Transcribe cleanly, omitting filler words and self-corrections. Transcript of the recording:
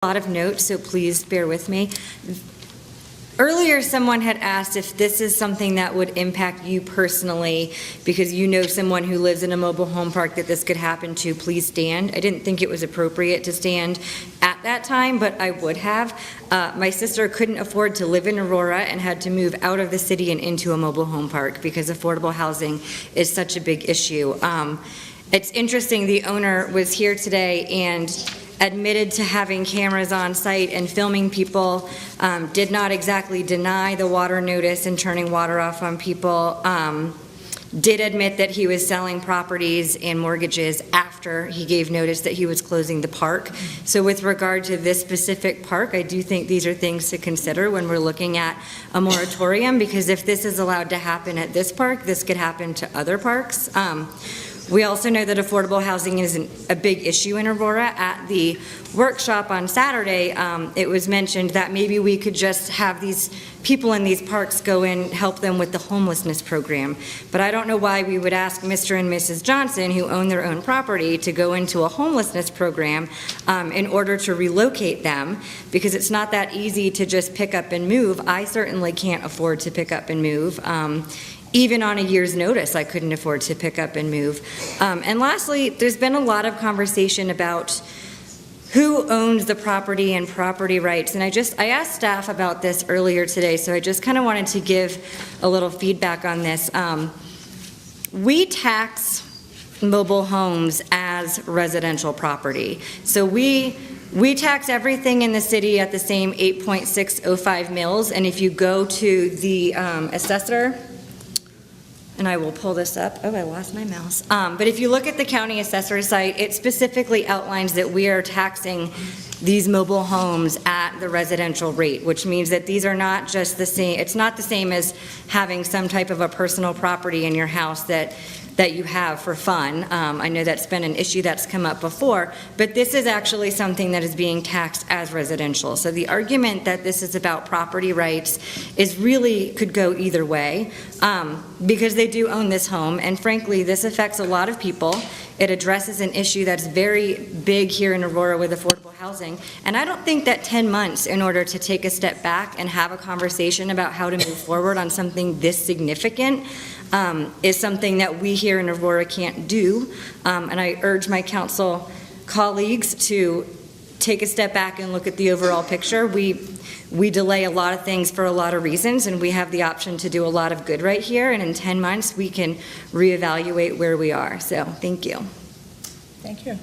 A lot of notes, so please bear with me. Earlier, someone had asked if this is something that would impact you personally, because you know someone who lives in a mobile home park that this could happen to. Please stand. I didn't think it was appropriate to stand at that time, but I would have. My sister couldn't afford to live in Aurora and had to move out of the city and into a mobile home park because affordable housing is such a big issue. It's interesting, the owner was here today and admitted to having cameras on site and filming people, did not exactly deny the water notice and turning water off on people, did admit that he was selling properties and mortgages after he gave notice that he was closing the park. So with regard to this specific park, I do think these are things to consider when we're looking at a moratorium, because if this is allowed to happen at this park, this could happen to other parks. We also know that affordable housing is a big issue in Aurora. At the workshop on Saturday, it was mentioned that maybe we could just have these people in these parks go and help them with the homelessness program. But I don't know why we would ask Mr. and Mrs. Johnson, who own their own property, to go into a homelessness program in order to relocate them, because it's not that easy to just pick up and move. I certainly can't afford to pick up and move. Even on a year's notice, I couldn't afford to pick up and move. And lastly, there's been a lot of conversation about who owns the property and property rights. And I asked staff about this earlier today, so I just kind of wanted to give a little feedback on this. We tax mobile homes as residential property. So we tax everything in the city at the same 8.605 mills. And if you go to the assessor, and I will pull this up. Oh, I lost my mouse. But if you look at the county assessor site, it specifically outlines that we are taxing these mobile homes at the residential rate, which means that these are not just the same. It's not the same as having some type of a personal property in your house that you have for fun. I know that's been an issue that's come up before, but this is actually something that is being taxed as residential. So the argument that this is about property rights is really could go either way, because they do own this home, and frankly, this affects a lot of people. It addresses an issue that's very big here in Aurora with affordable housing, and I don't think that 10 months in order to take a step back and have a conversation about how to move forward on something this significant is something that we here in Aurora can't do. And I urge my council colleagues to take a step back and look at the overall picture. We delay a lot of things for a lot of reasons, and we have the option to do a lot of good right here, and in 10 months we can reevaluate where we are. So thank you. Thank you.